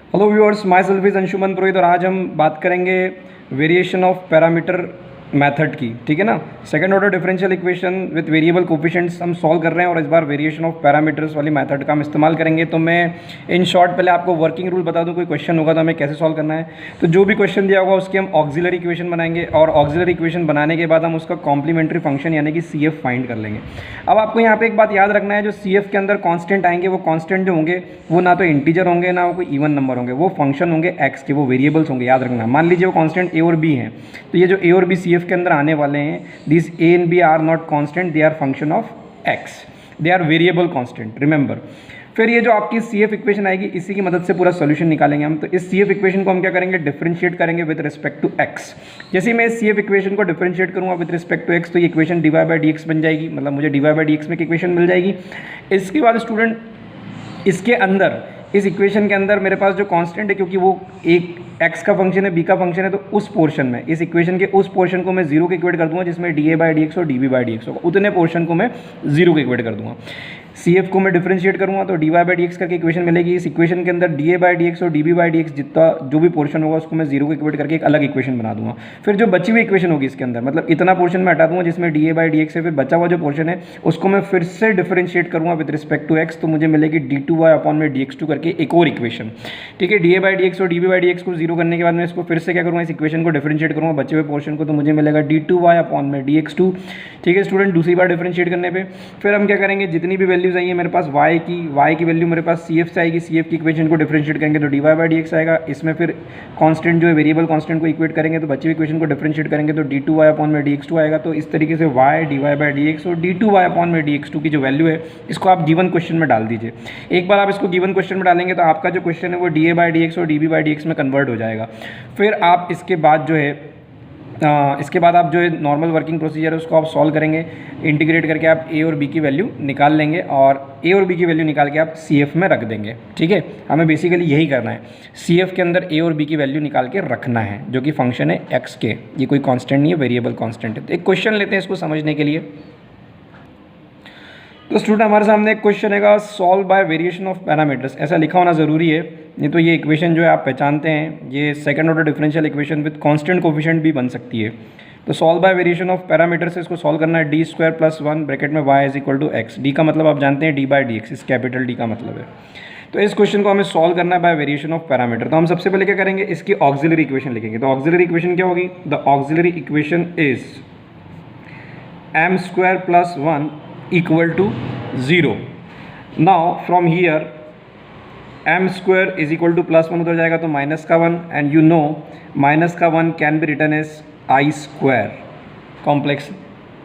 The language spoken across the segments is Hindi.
Hello viewers, myself is Anshuman Purohit और आज हम बात करेंगे वेरिएशन ऑफ पैरामीटर मेथड की। ठीक है ना। Second order differential equation with variable coefficients हम सॉल्व कर रहे हैं और इस बार वेरिएशन ऑफ पैरामीटर्स वाली मेथड का हम इस्तेमाल करेंगे। तो मैं इन शॉर्ट पहले आपको वर्किंग रूल बता दूं, कोई क्वेश्चन होगा तो हमें कैसे सॉल्व करना है। तो जो भी क्वेश्चन दिया होगा उसके हम ऑक्सिलरी इक्वेशन बनाएंगे और ऑक्सिलरी इक्वेशन बनाने के बाद हम उसका कॉम्प्लीमेंट्री फंक्शन यानी कि सी एफ फाइंड कर लेंगे। अब आपको यहाँ पे एक बात याद रखना है, जो सी एफ के अंदर कॉन्स्टेंट आएंगे वो कॉन्स्टेंट जो होंगे वो ना तो इंटीजर होंगे ना वो कोई इवन नंबर होंगे, वो फंक्शन होंगे एक्स के, वो वेरिएबल्स होंगे। याद रखना, मान लीजिए वो कॉन्स्टेंट ए और बी हैं, तो ये जो ए और बी सी एफ के अंदर आने वाले हैं, this a and b are not constant, they are function of x, they are variable constant, remember. फिर ये जो आपकी सी एफ इक्वेशन आएगी इसी की मदद से पूरा सोल्यूशन निकालेंगे हम। तो इस सी एफ इक्वेशन को हम क्या करेंगे, डिफरेंशिएट करेंगे विद रिस्पेक्ट टू एक्स। जैसे मैं इस सी एफ इक्वेशन को डिफरेंशिएट करूँगा विद रिस्पेक्ट टू एक्स तो ये equation D Y by D x बन जाएगी, मतलब मुझे d Y by D x में एक इक्वेशन मिल जाएगी। इसके बाद स्टूडेंट इसके अंदर, इस इक्वेशन के अंदर मेरे पास जो कांस्टेंट है, क्योंकि वो एक एक्स का फंक्शन है, बी का फंक्शन है, तो उस पोर्शन में, इस इक्वेशन के उस पोर्शन को मैं जीरो के इक्वेट कर दूंगा जिसमें D A by D x और D B by D X होगा, उतने पोर्शन को मैं जीरो के इक्वेट कर दूंगा। सी एफ को मैं डिफरेंशिएट करूँगा तो D Y by D X करके इक्वेशन मिलेगी। इस इक्वेशन के अंदर D A by D x और D B by D X जितना जो भी पोर्शन होगा उसको मैं जीरो को इक्वेट करके एक अलग इक्वेशन बना दूंगा। फिर जो बची हुई इक्वेशन होगी इसके अंदर, मतलब इतना पोर्शन मैं हटा दूंगा जिसमें D A by D x है, फिर बचा हुआ जो पोर्शन है उसको मैं फिर से डिफरेंशिएट करूँगा विद रिस्पेक्ट टू एक्स, तो मुझे मिलेगी डी टू वाई अपॉन में डी एक्स टू करके एक और इक्वेशन। ठीक है, D A by D x और D B by D X को जीरो करने के बाद मैं इसको फिर से क्या करूँगा, इस इक्वेशन को डिफरेंशिएट करूँगा बचे हुए पोर्शन को, तो मुझे मिलेगा डी टू वाई अपॉन में डी एक्स टू। ठीक है स्टूडेंट, दूसरी बार डिफरेंशिएट करने पे फिर हम क्या करेंगे, जितनी भी वैल्यूज आई है मेरे पास y की वैल्यू मेरे पास सी एफ से आएगी, सी एफ की इक्वेशन को डिफरेंशिएट करेंगे तो D Y by D x आएगा। इसमें फिर कांस्टेंट जो है वेरिएबल कांस्टेंट को इक्वेट करेंगे तो बची हुई इक्वेशन को डिफरेंशिएट करेंगे तो डी टू वाई अपॉन में डी एक्स टू आएगा। तो इस तरीके से y d Y by D x और डी टू वाई अपॉन में डी एक्स टू की जो वैल्यू है इसको आप गिवन क्वेश्चन में डाल दीजिए। एक बार आप इसको गिवन क्वेश्चन में डालेंगे तो आपका जो क्वेश्चन है वो D A by D x और D B by D x में कन्वर्ट हो जाएगा। फिर आप इसके बाद जो है आप जो है नॉर्मल वर्किंग प्रोसीजर है उसको आप सॉल्व करेंगे, इंटीग्रेट करके आप ए और बी की वैल्यू निकाल लेंगे और ए और बी की वैल्यू निकाल के आप सी एफ में रख देंगे। ठीक है, हमें बेसिकली यही करना है, सी एफ के अंदर ए और बी की वैल्यू निकाल के रखना है जो कि फंक्शन है एक्स के, ये कोई कांस्टेंट नहीं है, वेरिएबल कांस्टेंट है। तो एक क्वेश्चन लेते हैं इसको समझने के लिए। तो स्टूडेंट हमारे सामने एक क्वेश्चन है, solve by variation of parameters, ऐसा लिखा होना ज़रूरी है, नहीं तो ये इक्वेशन जो है आप पहचानते हैं, ये second order differential equation with constant coefficient भी बन सकती है। तो solve by variation of parameters से इसको सॉल्व करना है, D square plus one bracket में Y is equal to X. D का मतलब आप जानते हैं डी बाई डी एक्स, इस कैपिटल डी का मतलब है। तो इस क्वेश्चन को हमें सॉल्व करना है बाय वेरिएशन ऑफ पैरामीटर। तो हम सबसे पहले क्या करेंगे, इसकी ऑक्सिलरी इक्वेशन लिखेंगे। तो ऑक्सिलरी इक्वेशन क्या होगी, the auxiliary equation is m square plus one equal to 0. Now from here m square is equal to plus one उधर जाएगा तो माइनस का one, and you know minus का one can be written as I square, complex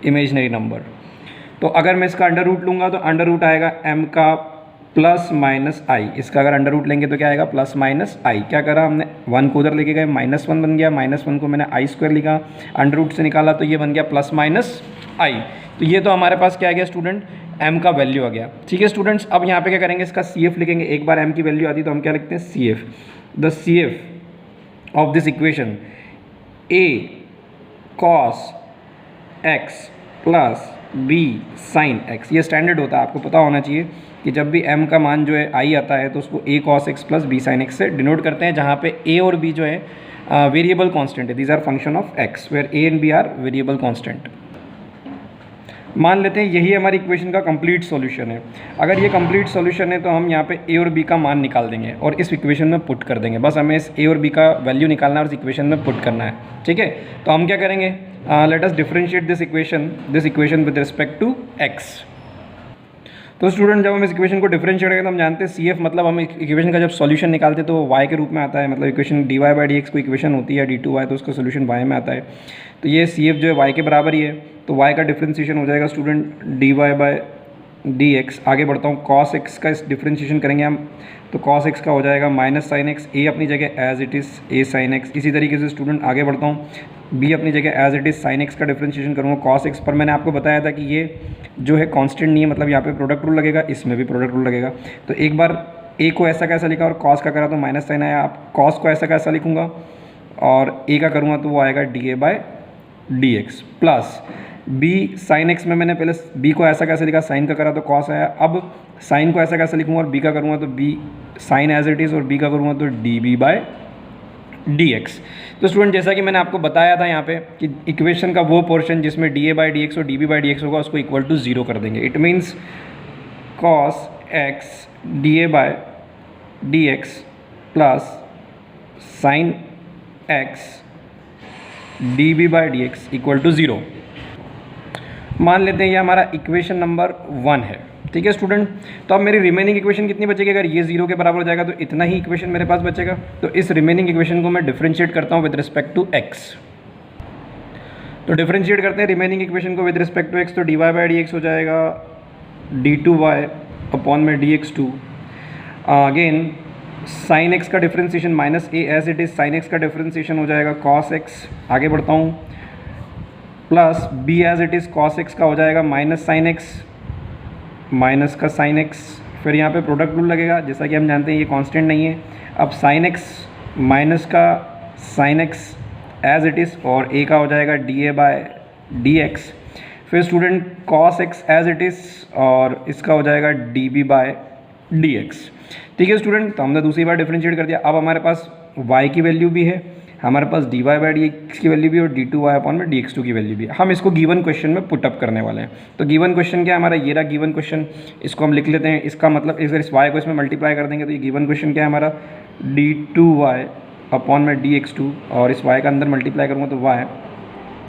imaginary number. तो अगर मैं इसका अंडर रूट लूँगा तो अंडर रूट आएगा m का प्लस माइनस आई, इसका अगर अंडर रूट लेंगे तो क्या आएगा, प्लस माइनस आई। क्या करा हमने, वन को उधर लेके गए, माइनस वन बन गया, माइनस वन को मैंने आई स्क्वायर लिखा, अंडर रूट से निकाला तो ये बन गया प्लस माइनस आई। तो ये तो हमारे पास क्या आ गया स्टूडेंट, m का वैल्यू आ गया। ठीक है स्टूडेंट्स, अब यहाँ पे क्या करेंगे, इसका सी एफ लिखेंगे। एक बार m की वैल्यू आती तो हम क्या लिखते हैं, C F. The C F of this equation a cos x plus b sin x, ये स्टैंडर्ड होता है, आपको पता होना चाहिए कि जब भी m का मान जो है i आता है तो उसको a cos x plus b sin x से डिनोट करते हैं, जहाँ पे a और b जो है वेरिएबल कांस्टेंट है, these are function of x where a and b are variable constant. मान लेते हैं यही हमारी इक्वेशन का कंप्लीट सॉल्यूशन है। अगर ये कंप्लीट सॉल्यूशन है तो हम यहाँ पे a और b का मान निकाल देंगे और इस इक्वेशन में पुट कर देंगे। बस हमें इस a और b का वैल्यू निकालना है और इस इक्वेशन में पुट करना है। ठीक है, तो हम क्या करेंगे, let us differentiate this equation with respect to x। तो स्टूडेंट जब हम इस इक्वेशन को डिफरेंशिएट करेंगे तो हम जानते हैं सी एफ मतलब हम इक्वेशन का जब सॉल्यूशन निकालते हैं तो वो y के रूप में आता है, मतलब equation D Y by D X को इक्वेशन होती है डी टू वाई, तो उसका सॉल्यूशन y में आता है। तो ये सी एफ जो है y के बराबर ही है, तो y का डिफरेंशिएशन हो जाएगा student D Y by D X. आगे बढ़ता हूँ, कॉस एक्स का डिफरेंशिएशन करेंगे हम, तो कॉस एक्स का हो जाएगा माइनस साइन एक्स, ए अपनी जगह as it is A sine X. इसी तरीके से स्टूडेंट आगे बढ़ता हूँ, बी अपनी जगह as it is sine X का डिफरेंशिएशन करूँगा कॉस एक्स पर। मैंने आपको बताया था कि ये जो है कांस्टेंट नहीं है, मतलब यहाँ पे प्रोडक्ट रूल लगेगा, इसमें भी प्रोडक्ट रूल लगेगा। तो एक बार ए को ऐसा कैसा लिखा और कॉस का करा तो माइनस साइन आया, आप कॉस को ऐसा कैसा लिखूँगा और ए का करूँगा तो वो आएगा D A by D X plus B sine X में मैंने पहले बी को ऐसा कैसे लिखा, साइन का करा तो कॉस आया, अब साइन को ऐसा कैसे लिखूँगा और बी का करूँगा तो B sine as it is और बी का करूँगा तो D B by D X. तो स्टूडेंट जैसा कि मैंने आपको बताया था यहाँ पे कि इक्वेशन का वो पोर्शन जिसमें D A by D x और D B by D X होगा उसको इक्वल टू 0 कर देंगे। It means cos X D A by D X plus sine X D B by D X equal to 0। मान लेते हैं ये हमारा इक्वेशन नंबर 1 है, ठीक है स्टूडेंट। तो अब मेरी रिमेनिंग इक्वेशन कितनी बचेगी? अगर ये 0 के बराबर हो जाएगा तो इतना ही इक्वेशन मेरे पास बचेगा। तो इस रिमेनिंग इक्वेशन को मैं डिफरेंशिएट करता हूँ विद रिस्पेक्ट टू एक्स। तो डिफरेंशिएट करते हैं रिमेनिंग इक्वेशन को विद रिस्पेक्ट टू एक्स। तो D Y by D X हो जाएगा डी टू वाई अपॉन में D x two. Again sine X का differentiation minus A as it is, sine X का डिफ्रेंसिएशन हो जाएगा कॉस एक्स। आगे बढ़ता हूँ, plus B as it is cos X का हो जाएगा माइनस साइन एक्स, माइनस का साइन एक्स। फिर यहाँ पे प्रोडक्ट रूल लगेगा, जैसा कि हम जानते हैं ये कांस्टेंट नहीं है। अब साइन एक्स माइनस का sine X as it is और ए का हो जाएगा D A by D X. फिर student cos X as it is और इसका हो जाएगा D B by D X. ठीक है स्टूडेंट, तो हमने दूसरी बार डिफरेंशिएट कर दिया। अब हमारे पास y की वैल्यू भी है, हमारे पास D Y by D X की वैल्यू भी और डी टू वाई अपॉन में डी एक्स टू की वैल्यू भी है। हम इसको गिवन क्वेश्चन में पुट अप करने वाले हैं। तो गिवन क्वेश्चन क्या है हमारा? ये रहा गिवन क्वेश्चन, इसको हम लिख लेते हैं। इसका मतलब अगर इस y को इसमें मल्टीप्लाई कर देंगे तो ये गिवन क्वेश्चन क्या है हमारा? डी टू वाई अपॉन में डी एक्स टू, और इस y का अंदर मल्टीप्लाई करूँगा तो y।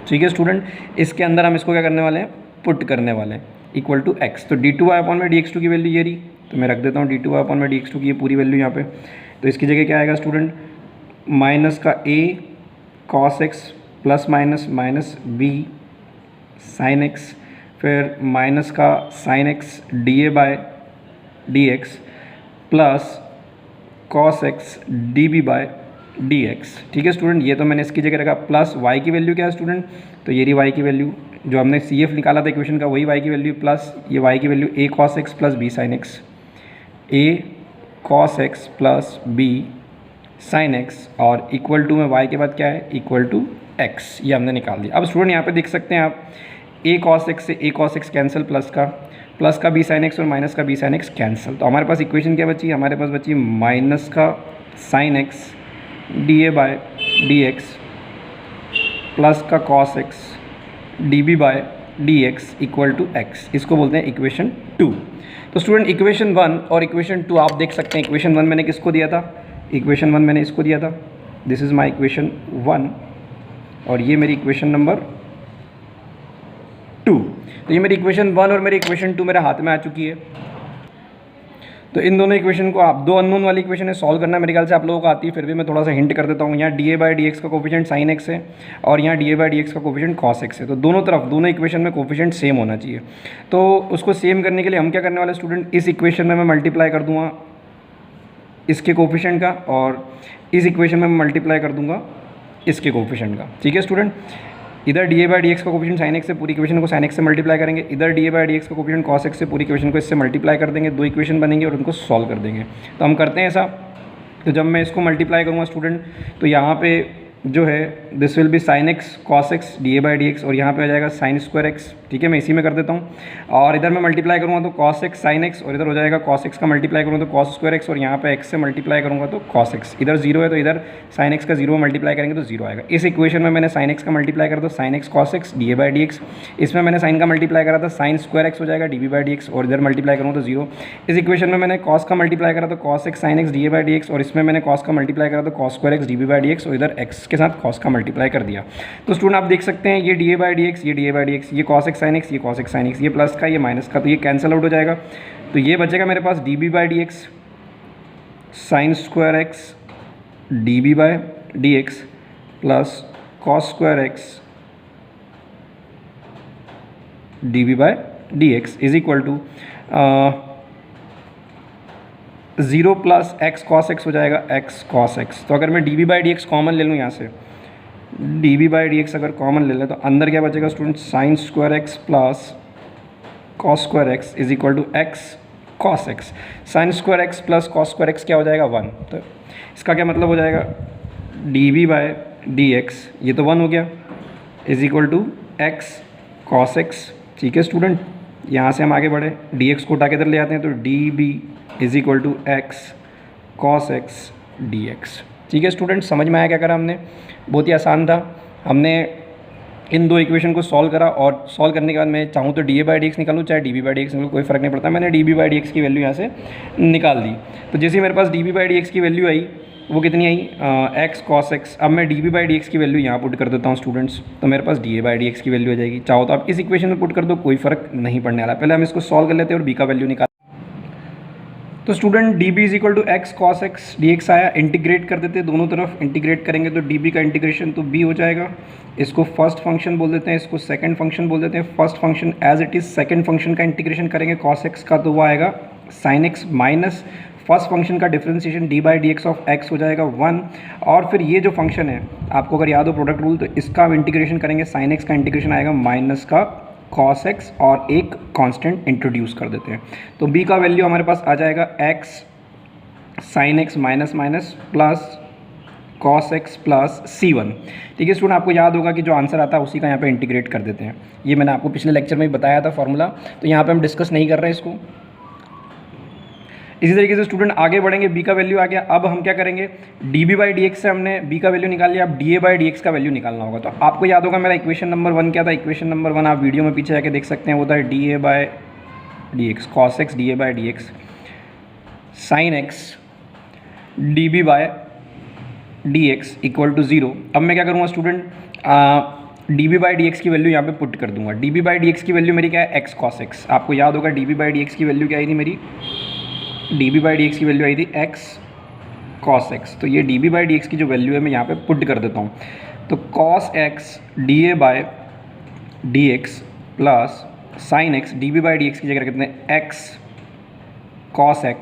ठीक है स्टूडेंट, इसके अंदर हम इसको क्या करने वाले हैं? पुट करने वाले हैं इक्वल टू एक्स। तो डी टू वाई अपॉन में डी एक्स टू की वैल्यू ये रही, तो मैं रख देता हूँ डी टू वाई अपॉन में डी एक्स टू की ये पूरी वैल्यू यहाँ पे। तो इसकी जगह क्या आएगा स्टूडेंट? माइनस का A cos X plus minus minus B sine X, फिर माइनस का sine X D A by D X plus cos X D B by D X. ठीक है स्टूडेंट, ये तो मैंने इसकी जगह रखा। प्लस वाई की वैल्यू क्या है स्टूडेंट? तो ये रही वाई की वैल्यू, जो हमने सी एफ निकाला था इक्वेशन का वही वाई की वैल्यू, प्लस ये वाई की value A cos X plus B sine X, A cos X plus B sine X, और इक्वल टू में y के बाद क्या है? Equal to x। ये हमने निकाल दिया। अब स्टूडेंट यहाँ पे देख सकते हैं आप, a cos x से a cos x cancel, plus का b sin x और माइनस का b sin x कैंसिल। तो हमारे पास इक्वेशन क्या बची? हमारे पास बची माइनस का sin x D A by D X plus का cos x D B by D X equal to x। इसको बोलते हैं इक्वेशन 2। तो स्टूडेंट इक्वेशन 1 और इक्वेशन 2 आप देख सकते हैं। इक्वेशन 1 मैंने किसको दिया था? इक्वेशन 1 मैंने इसको दिया था, दिस इज़ माई इक्वेशन 1, और ये मेरी इक्वेशन नंबर 2। तो ये मेरी इक्वेशन 1 और मेरी इक्वेशन 2 मेरे हाथ में आ चुकी है। तो इन दोनों इक्वेशन को आप, दो अननोन वाली इक्वेशन है, सॉल्व करना मेरे ख्याल से आप लोगों को आती है, फिर भी मैं थोड़ा सा हिंट कर देता हूँ। यहाँ D A by D x का कोफिशिएंट साइन एक्स है और यहाँ D A by D x का कोफिशिएंट कॉस एक्स है। तो दोनों तरफ, दोनों इक्वेशन में कोफिशिएंट सेम होना चाहिए। तो उसको सेम करने के लिए हम क्या करने वाले स्टूडेंट? इस इक्वेशन में मैं मल्टीप्लाई कर दूँगा इसके कोफिशिएंट का, और इस इक्वेशन में मैं मल्टीप्लाई कर दूंगा इसके कोफिशिएंट का। ठीक है स्टूडेंट, इधर D A by D x का कोफिशिएंट साइन एक्स से पूरी इक्वेशन को साइन एक्स से मल्टीप्लाई करेंगे, इधर D A by D x का कोफिशिएंट कॉस एक्स से पूरी इक्वेशन को इससे मल्टीप्लाई कर देंगे। दो इक्वेशन बनेंगे और उनको सॉल्व कर देंगे। तो हम करते हैं ऐसा। तो जब मैं इसको मल्टीप्लाई करूँगा स्टूडेंट, तो यहाँ पे जो है this will be sine x cos X D A by D x, और यहाँ पे आ जाएगा साइन स्क्वायर एक्स। ठीक है, मैं इसी में कर देता हूँ। और इधर मैं मल्टीप्लाई करूँगा तो कॉस एक्स साइन एक्स, और इधर हो जाएगा कॉस एक्स का मल्टीप्लाई करूँगा तो कॉस स्क्वायर एक्स, और यहाँ पे एक्स से मल्टीप्लाई करूँगा तो कॉस एक्स। इधर 0 है तो इधर साइन एक्स का 0 मल्टीप्लाई करेंगे तो 0 आएगा। इस इक्वेशन में मैंने साइन एक्स का मल्टीप्लाई करा तो sine x cos X D A by D x, इसमें मैंने साइन का मल्टीप्लाई करा था साइन स्क्वायर एक्स हो जाएगा D B by D x, और इधर मल्टीप्लाई करूँगा तो 0। इस इक्वेशन में मैंने कॉस का मल्टीप्लाई करा तो cos X sine X D A by D x, और इसमें मैंने कॉस का मल्टीप्लाई करा तो cos square X D B by D x, और इधर एक्स के साथ कॉस का मल्टीप्लाई कर दिया। तो स्टूडेंट आप देख सकते हैं ये D A by D X, ये D A by D X, ये कॉस एक्स साइन एक्स, ये कॉस एक्स साइन एक्स, ये प्लस का ये माइनस का, तो ये कैंसिल आउट हो जाएगा। तो ये बचेगा मेरे पास D B by D X sine square X D B by D X plus cos square X D B by D X is equal to 0 plus X cos X हो जाएगा एक्स कॉस एक्स। तो अगर मैं D B by D X common ले लूँ, यहाँ से D B by D X अगर कॉमन ले लें तो अंदर क्या बचेगा student? Sine square X plus cos square X is equal to X cos X. Sine square X plus cos square X क्या हो जाएगा? 1। तो इसका क्या मतलब हो जाएगा? D B by D X, ये तो 1 हो गया, is equal to X cos X. ठीक है स्टूडेंट, यहाँ से हम आगे बढ़े, डी एक्स को उठा के इधर ले आते हैं तो D B is equal to X cos x dx। ठीक है स्टूडेंट, समझ में आया क्या करा हमने? बहुत ही आसान था। हमने इन दो इक्वेशन को सॉल्व करा और सॉल्व करने के बाद मैं चाहूँ तो dA/dx निकालूँ, चाहे dB/dx निकालूँ, कोई फ़र्क नहीं पड़ता। मैंने dB/dx की वैल्यू यहाँ से निकाल दी। तो जैसे ही मेरे पास dB/dx की वैल्यू आई, वो कितनी आई? x cos x। अब मैं dB/dx की वैल्यू यहाँ पुट कर देता हूँ स्टूडेंट्स, तो मेरे पास dA/dx की वैल्यू आ जाएगी। चाहो तो आप इस इक्वेशन में पुट कर दो, कोई फ़र्क नहीं पड़ने वाला। पहले हम इसको सॉल्व कर लेते हैं और b का वैल्यू निकाल। तो student dB is equal to x cos x dx आया। इंटीग्रेट कर देते हैं, दोनों तरफ इंटीग्रेट करेंगे तो dB का इंटीग्रेशन तो b हो जाएगा। इसको फर्स्ट फंक्शन बोल देते हैं, इसको सेकंड फंक्शन बोल देते हैं। First function as it is, second function का इंटीग्रेशन करेंगे cos x का, तो वो आएगा sin x minus first function का डिफरेंशिएशन d/dx ऑफ x हो जाएगा 1। और फिर ये जो फंक्शन है, आपको अगर याद हो प्रोडक्ट रूल, तो इसका इंटीग्रेशन करेंगे, sin x का इंटीग्रेशन आएगा माइनस का cos x और एक कांस्टेंट इंट्रोड्यूस कर देते हैं। तो b का वैल्यू हमारे पास आ जाएगा x sin x minus minus plus cos x plus c1। ठीक है स्टूडेंट, आपको याद होगा कि जो आंसर आता है उसी का यहाँ पे इंटीग्रेट कर देते हैं। ये मैंने आपको पिछले लेक्चर में भी बताया था फॉर्मूला, तो यहाँ पे हम डिस्कस नहीं कर रहे हैं इसको। इसी तरीके से स्टूडेंट आगे बढ़ेंगे, b का वैल्यू आ गया। अब हम क्या करेंगे, dB/dx से हमने b का वैल्यू निकाल लिया, अब dA/dx का वैल्यू निकालना होगा। तो आपको याद होगा मेरा इक्वेशन नंबर 1 क्या था? इक्वेशन नंबर 1 आप वीडियो में पीछे जाके देख सकते हैं, वो था dA/dx cos x dA/dx sin x dB/dx equal to 0। अब मैं क्या करूँगा स्टूडेंट, dB/dx की वैल्यू यहाँ पे पुट कर दूंगा। dB/dx की वैल्यू मेरी क्या है? x cos x। आपको याद होगा dB/dx की वैल्यू क्या आई थी मेरी? dB/dx की वैल्यू आई थी x cos x। तो ये dB/dx की जो वैल्यू है मैं यहाँ पे पुट कर देता हूँ। तो cos x dA/dx plus sin x dB/dx की जगह कितने x cos x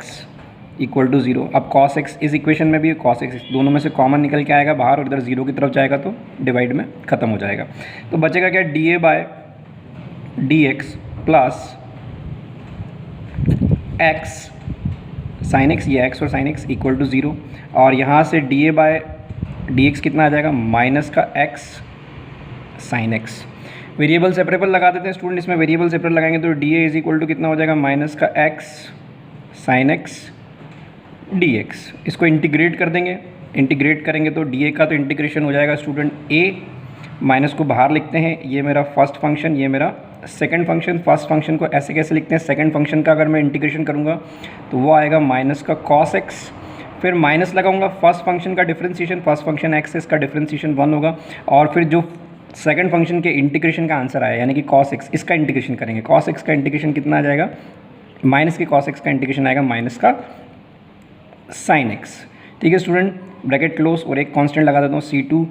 equal to 0। अब cos x इस इक्वेशन में भी cos x, दोनों में से कॉमन निकल के आएगा बाहर और इधर 0 की तरफ जाएगा तो डिवाइड में ख़त्म हो जाएगा। तो बचेगा क्या? dA/dx plus x sin x, ये x और sin x इक्वल टू 0। और यहाँ से dA/dx कितना आ जाएगा? माइनस का x sin x। Variable separable लगा देते हैं स्टूडेंट, इसमें वेरिएबल सेपरेबल लगाएंगे तो dA इज इक्वल टू कितना हो जाएगा? माइनस का x sin x dx। इसको इंटीग्रेट कर देंगे, इंटीग्रेट करेंगे तो dA का तो इंटीग्रेशन हो जाएगा स्टूडेंट a, माइनस को बाहर लिखते हैं, ये मेरा फर्स्ट फंक्शन, ये मेरा सेकंड फंक्शन। फर्स्ट फंक्शन को ऐसे कैसे लिखते हैं? सेकंड फंक्शन का अगर मैं इंटीग्रेशन करूँगा तो वो आएगा माइनस का cos x, फिर माइनस लगाऊंगा फर्स्ट फंक्शन का डिफरेंशिएशन, फर्स्ट फंक्शन x, इसका डिफरेंशिएशन 1 होगा। और फिर जो सेकंड फंक्शन के इंटीग्रेशन का आंसर आया यानी कि cos x, इसका इंटीग्रेशन करेंगे। cos x का इंटीग्रेशन कितना आ जाएगा? माइनस के cos x का इंटीग्रेशन आएगा माइनस का sin x। ठीक है स्टूडेंट, ब्रैकेट क्लोज और एक कांस्टेंट लगा देता हूँ c2,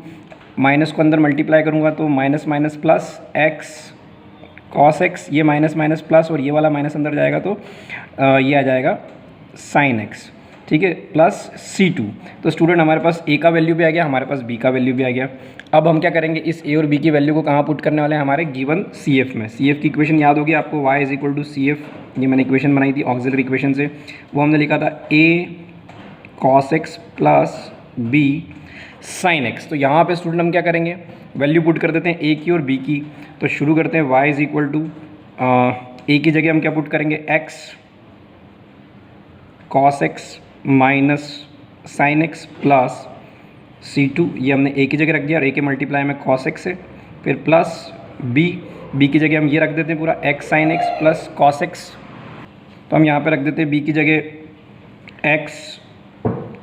माइनस को अंदर मल्टीप्लाई करूँगा तो minus minus plus x cos x, ये माइनस माइनस प्लस और ये वाला माइनस अंदर जाएगा तो ये आ जाएगा sin x। ठीक है, प्लस c2। तो स्टूडेंट हमारे पास a का वैल्यू भी आ गया, हमारे पास b का वैल्यू भी आ गया। अब हम क्या करेंगे, इस a और b की वैल्यू को कहाँ पुट करने वाले हैं? हमारे गिवन CF में। CF की इक्वेशन याद होगी आपको, y is equal to CF। ये मैंने इक्वेशन बनाई थी ऑक्सिलरी इक्वेशन से, वो हमने लिखा था a cos x plus b sin x। तो यहाँ पे स्टूडेंट हम क्या करेंगे, वैल्यू पुट कर देते हैं a की और b की। तो शुरू करते हैं, y is equal to a की जगह हम क्या पुट करेंगे? x cos x minus sin x plus c2, ये हमने a की जगह रख दिया और a के मल्टीप्लाई में cos x है। फिर प्लस b की जगह हम ये रख देते हैं पूरा x sin x plus cos x। तो हम यहाँ पे रख देते हैं b की जगह x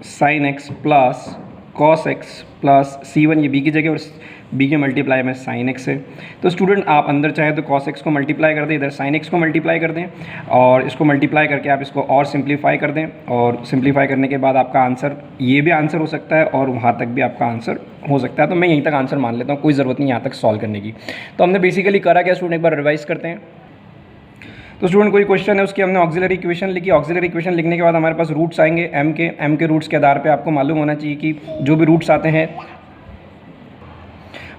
sin x plus cos x plus c1, ये b की जगह और b के मल्टीप्लाई में sin x है। तो स्टूडेंट आप अंदर चाहे तो cos x को मल्टीप्लाई कर दें, इधर sin x को मल्टीप्लाई कर दें और इसको मल्टीप्लाई करके आप इसको और सिंप्लीफाई कर दें। और सिंप्लीफाई करने के बाद आपका आंसर, ये भी आंसर हो सकता है और वहाँ तक भी आपका आंसर हो सकता है। तो मैं यहीं तक आंसर मान लेता हूँ, कोई ज़रूरत नहीं यहाँ तक सॉल्व करने की। तो हमने बेसिकली करा क्या स्टूडेंट, एक बार रिवाइज करते हैं। तो स्टूडेंट कोई क्वेश्चन है, उसकी हमने ऑक्सिलरी इक्वेशन लिखी। ऑक्सिलरी इक्वेशन लिखने के बाद हमारे पास रूट्स आएंगे m के रूट्स के आधार पे आपको मालूम होना चाहिए कि जो भी रूट्स आते हैं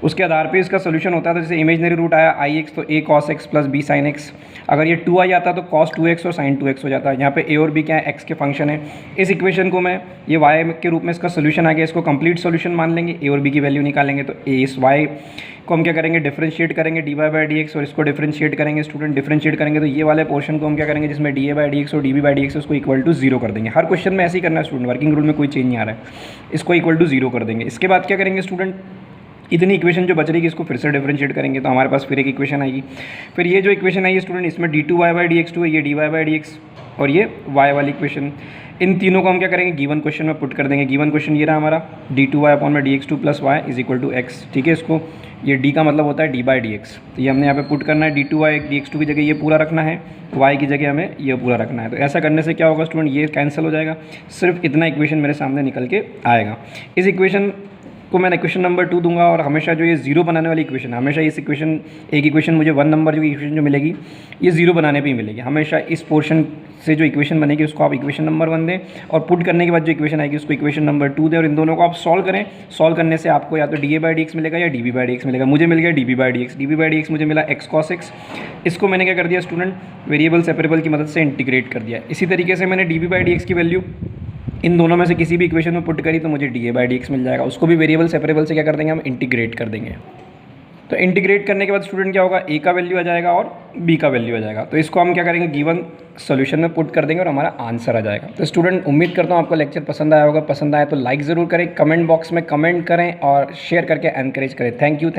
उसके आधार पे इसका सोल्यूशन होता है। तो जैसे इमेजनरी रूट आया आई एक्स, तो a cos x plus b sin x। अगर ये 2 आ जाता तो cos 2x और sin 2x हो जाता है। यहाँ पे a और b क्या है, x के फंक्शन है। इस इक्वेशन को मैं ये y के रूप में इसका सोल्यूशन आ गया, इसको कंप्लीट सोल्यूशन मान लेंगे, a और b की वैल्यू निकालेंगे। तो a इस y को हम क्या करेंगे, डिफरेंशिएट करेंगे dy/dx, और इसको डिफरेंशिएट करेंगे स्टूडेंट, डिफरेंशिएट करेंगे तो ये वाले पोर्शन को हम क्या करेंगे, जिसमें dA/dx और dB/dx उसको इक्वल टू 0 कर देंगे। हर क्वेश्चन में ऐसे ही करना है स्टूडेंट, वर्किंग रूल में कोई चेंज नहीं आ रहा है। इसको इक्वल टू 0 कर देंगे। इसके बाद क्या करेंगे स्टूडेंट, इतनी इक्वेशन जो बच रही है इसको फिर से डिफरेंशिएट करेंगे तो हमारे पास फिर एक इक्वेशन आएगी। फिर ये जो इक्वेशन आई है स्टूडेंट, इसमें d2y/dx2 है, ये dy/dx और ये y वाली इक्वेशन, इन तीनों को हम क्या करेंगे, गिवन क्वेश्चन में पुट कर देंगे। गिवन क्वेश्चन ये रहा हमारा, d2y/dx2 plus y is equal to x। ठीक है, इसको ये d का मतलब होता है d/dx, तो ये हमने यहाँ पे पुट करना है। d2y/dx2 की जगह ये पूरा रखना है, y की जगह हमें ये पूरा रखना है। तो ऐसा करने से क्या होगा स्टूडेंट, ये कैंसिल हो जाएगा, सिर्फ इतना इक्वेशन मेरे सामने निकल के आएगा। इस इक्वेशन को मैं इक्वेशन नंबर 2 दूंगा, और हमेशा जो ये जीरो बनाने वाली इक्वेशन, हमेशा इस इक्वेशन, एक इक्वेशन मुझे 1 नंबर जो इक्वेशन जो मिलेगी ये जीरो बनाने पे ही मिलेगी। हमेशा इस पोर्शन से जो इक्वेशन बनेगी उसको आप इक्वेशन नंबर 1 दें, और पुट करने के बाद जो इक्वेशन आएगी उसको इक्वेशन नंबर 2 दें, और इन दोनों को आप सॉल्व करें। सॉल्व करने से आपको या तो dA/dx मिलेगा या dB/dx मिलेगा। मुझे मिल गया dB/dx, dB/dx मुझे मिला x cos x। इसको मैंने क्या कर दिया स्टूडेंट, वेरिएबल सेपरेबल की मदद से इंटीग्रेट कर दिया। इसी तरीके से मैंने dB/dx की वैल्यू इन दोनों में से किसी भी इक्वेशन में पुट करी तो मुझे dA/dx मिल जाएगा। उसको भी वेरिएबल सेपरेबल से क्या कर देंगे, हम इंटीग्रेट कर देंगे। तो इंटीग्रेट करने के बाद स्टूडेंट क्या होगा, a का वैल्यू आ जाएगा और b का वैल्यू आ जाएगा। तो इसको हम क्या करेंगे, गिवन सॉल्यूशन में पुट कर देंगे और हमारा आंसर आ जाएगा। तो स्टूडेंट उम्मीद करता हूँ आपको लेक्चर पसंद आया होगा। पसंद आया तो लाइक ज़रूर करें, कमेंट बॉक्स में कमेंट करें और शेयर करके एनकरेज करें। Thank you.